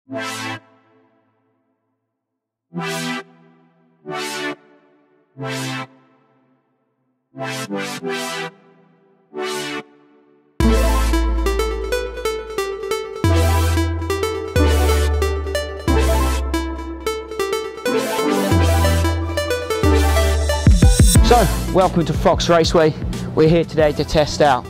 So, welcome to Fox Raceway. We're here today to test out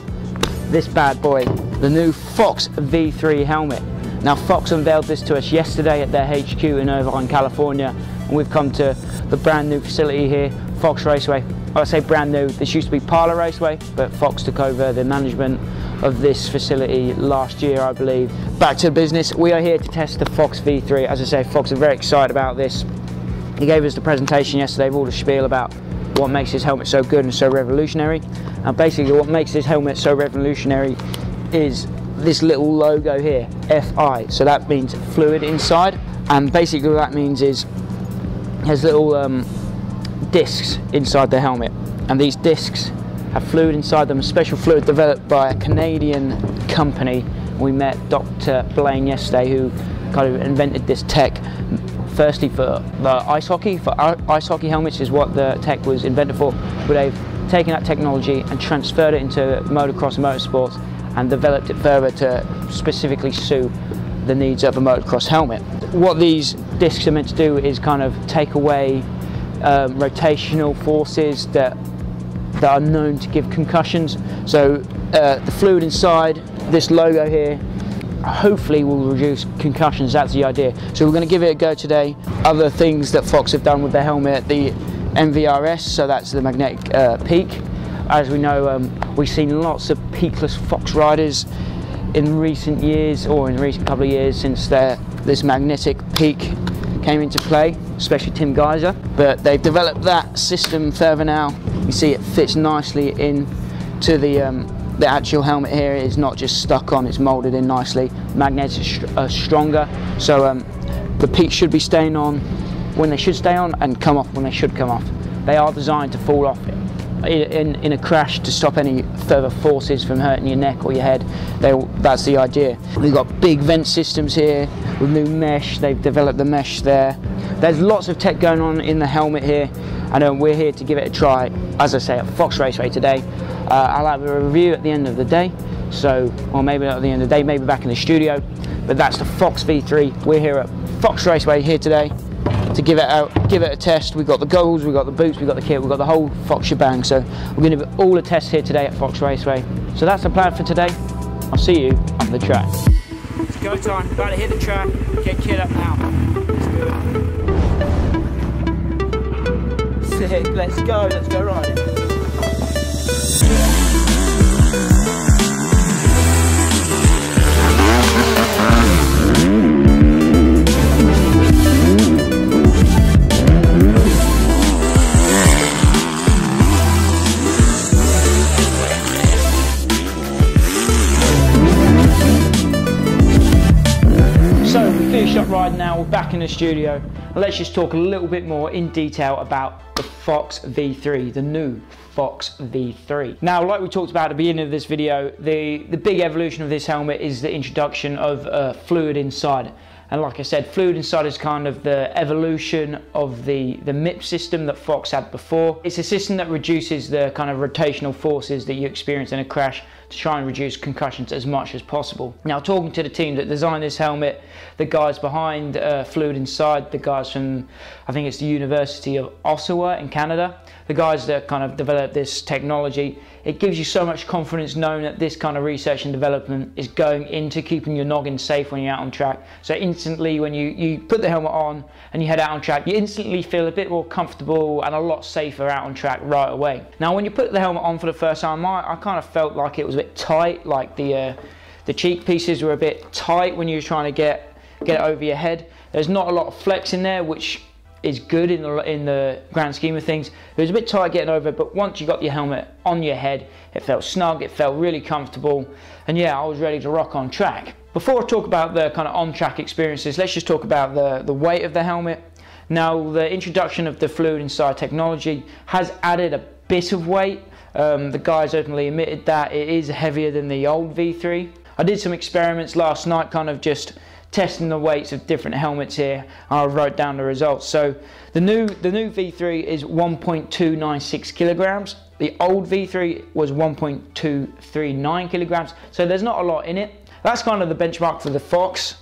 this bad boy, the new Fox V3 helmet. Now, Fox unveiled this to us yesterday at their HQ in Irvine, California, and we've come to the brand new facility here, Fox Raceway. I say brand new, this used to be Parlour Raceway, but Fox took over the management of this facility last year, I believe. Back to business, we are here to test the Fox V3. As I say, Fox are very excited about this. He gave us the presentation yesterday with all the spiel about what makes his helmet so good and so revolutionary. And basically what makes this helmet so revolutionary is this little logo here, FI. So that means fluid inside, and basically what that means is there's little discs inside the helmet, and these discs have fluid inside them, a special fluid developed by a Canadian company. We met Dr. Blaine yesterday, who kind of invented this tech. Firstly for the ice hockey, ice hockey helmets is what the tech was invented for, but they've taken that technology and transferred it into motocross and motorsports and developed it further to specifically suit the needs of a motocross helmet. What these discs are meant to do is kind of take away rotational forces that are known to give concussions. So the fluid inside this logo here hopefully will reduce concussions. That's the idea. So we're going to give it a go today. Other things that Fox have done with their helmet, the MVRS, so that's the magnetic peak. As we know, we've seen lots of peakless Fox riders in recent years, or in the recent couple of years since this magnetic peak came into play, especially Tim Geiser. But they've developed that system further now. You see it fits nicely into the actual helmet here. Is not just stuck on, it's molded in nicely. Magnets are stronger, so the peaks should be staying on when they should stay on and come off when they should come off. They are designed to fall off in a crash to stop any further forces from hurting your neck or your head. That's the idea. We've got big vent systems here with new mesh. They've developed the mesh there. There's lots of tech going on in the helmet here, and we're here to give it a try, as I say, at Fox Raceway today. I'll have a review at the end of the day, or maybe not at the end of the day, maybe back in the studio, but that's the Fox V3. We're here at Fox Raceway here today to give it a test. We've got the goggles, we've got the boots, we've got the kit, we've got the whole Fox shebang, so we're going to do all the tests here today at Fox Raceway. So that's the plan for today. I'll see you on the track. It's go time, about to hit the track, get kit up now. Sick, let's go riding. So we finished up riding now, we're back in the studio. Let's just talk a little bit more in detail about the Fox V3, the new Fox V3. Now, like we talked about at the beginning of this video, the big evolution of this helmet is the introduction of fluid inside. And like I said, fluid inside is kind of the evolution of the MIP system that Fox had before. It's a system that reduces the kind of rotational forces that you experience in a crash to try and reduce concussions as much as possible. Now, talking to the team that designed this helmet, the guys behind Fluid Inside, the guys from, I think it's the University of Ottawa in Canada, the guys that kind of developed this technology, it gives you so much confidence knowing that this kind of research and development is going into keeping your noggin safe when you're out on track. So instantly when you put the helmet on and you head out on track, you instantly feel a bit more comfortable and a lot safer out on track right away. Now, when you put the helmet on for the first time, I kind of felt like it was a bit tight, like the cheek pieces were a bit tight when you were trying to get it over your head. There's not a lot of flex in there, which is good in the grand scheme of things. It was a bit tight getting over, but once you got your helmet on your head, it felt snug, it felt really comfortable, and yeah, I was ready to rock on track. Before I talk about the kind of on-track experiences, let's just talk about the weight of the helmet. Now, the introduction of the Fluid Inside technology has added a bit of weight. The guys openly admitted that it is heavier than the old V3. I did some experiments last night, kind of just testing the weights of different helmets here. I wrote down the results. So the new V3 is 1.296 kilograms. The old V3 was 1.239 kilograms. So there's not a lot in it. That's kind of the benchmark for the Fox.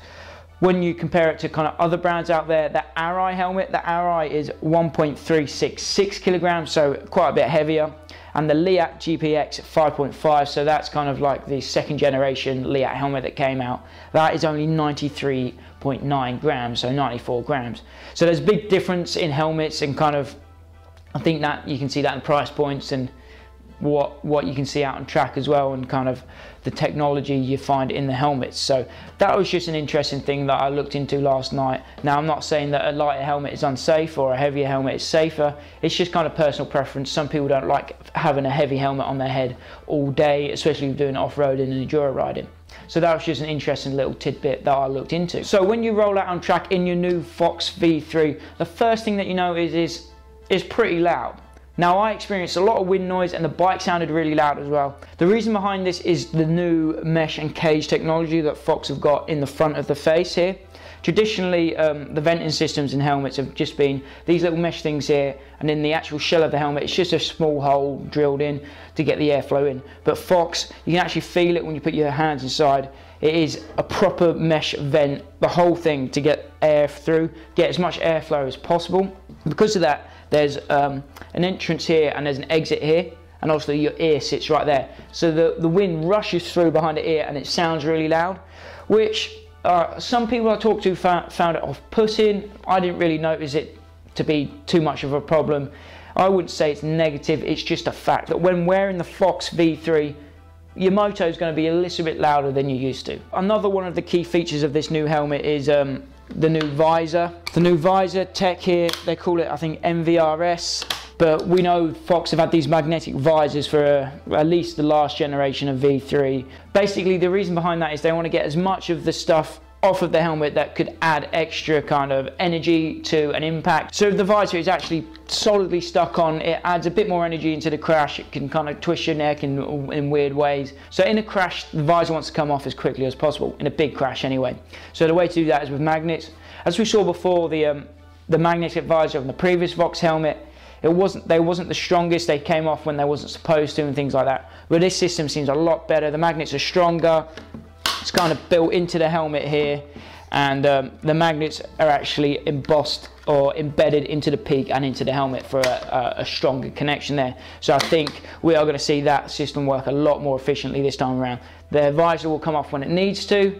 When you compare it to kind of other brands out there, the Arai helmet, the Arai is 1.366 kilograms, so quite a bit heavier. And the Leat GPX 5.5, so that's kind of like the second generation Leat helmet that came out. That is only 93.9 grams, so 94 grams. So there's a big difference in helmets, and kind of, I think that you can see that in price points and what you can see out on track as well, and kind of the technology you find in the helmets. So that was just an interesting thing that I looked into last night. Now, I'm not saying that a lighter helmet is unsafe or a heavier helmet is safer. It's just kind of personal preference. Some people don't like having a heavy helmet on their head all day, especially doing off-roading and enduro riding. So that was just an interesting little tidbit that I looked into. So when you roll out on track in your new Fox V3, the first thing that you notice is it's pretty loud. Now, I experienced a lot of wind noise and the bike sounded really loud as well. The reason behind this is the new mesh and cage technology that Fox have got in the front of the face here. Traditionally, the venting systems in helmets have just been these little mesh things here, and in the actual shell of the helmet, it's just a small hole drilled in to get the airflow in. But Fox, you can actually feel it when you put your hands inside. It is a proper mesh vent, the whole thing, to get air through, get as much airflow as possible. Because of that, there's an entrance here and there's an exit here, and also your ear sits right there. So the wind rushes through behind the ear and it sounds really loud, which some people I talked to found it off-putting. I didn't really notice it to be too much of a problem. I wouldn't say it's negative, it's just a fact that when wearing the Fox V3, your moto is going to be a little bit louder than you used to. Another one of the key features of this new helmet is the new visor. The new visor tech here, they call it, I think, MVRS, but we know Fox have had these magnetic visors for at least the last generation of V3. Basically, the reason behind that is they want to get as much of the stuff off of the helmet that could add extra kind of energy to an impact. So if the visor is actually solidly stuck on, it adds a bit more energy into the crash. It can kind of twist your neck in weird ways. So in a crash, the visor wants to come off as quickly as possible, in a big crash anyway. So the way to do that is with magnets. As we saw before, the magnetic visor on the previous Fox helmet, they wasn't the strongest. They came off when they wasn't supposed to and things like that. But this system seems a lot better. The magnets are stronger. It's kind of built into the helmet here, and the magnets are actually embossed or embedded into the peak and into the helmet for a stronger connection there. So I think we are going to see that system work a lot more efficiently this time around. The visor will come off when it needs to,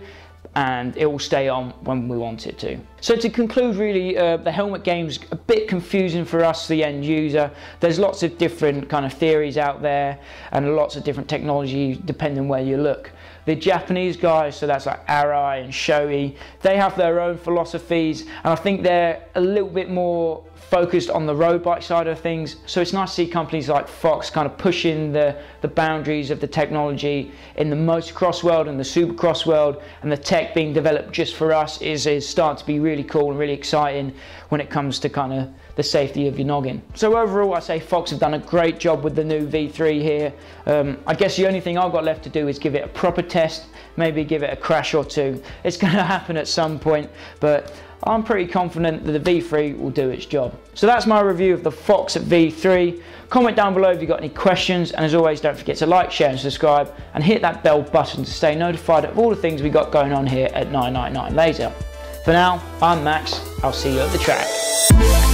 and it will stay on when we want it to. So to conclude, really, the helmet game's a bit confusing for us, the end user. There's lots of different kind of theories out there and lots of different technology depending where you look. The Japanese guys, so that's like Arai and Shoei, they have their own philosophies, and I think they're a little bit more focused on the road bike side of things. So it's nice to see companies like Fox kind of pushing the boundaries of the technology in the motocross world and the supercross world, and the tech being developed just for us is starting to be really cool and really exciting when it comes to kind of the safety of your noggin. So overall, I say Fox have done a great job with the new V3 here. I guess the only thing I've got left to do is give it a proper test, maybe give it a crash or two. It's going to happen at some point, but I'm pretty confident that the V3 will do its job. So that's my review of the Fox V3. Comment down below if you've got any questions, and as always, don't forget to like, share and subscribe, and hit that bell button to stay notified of all the things we got going on here at 999 Laser. For now, I'm Max. I'll see you at the track.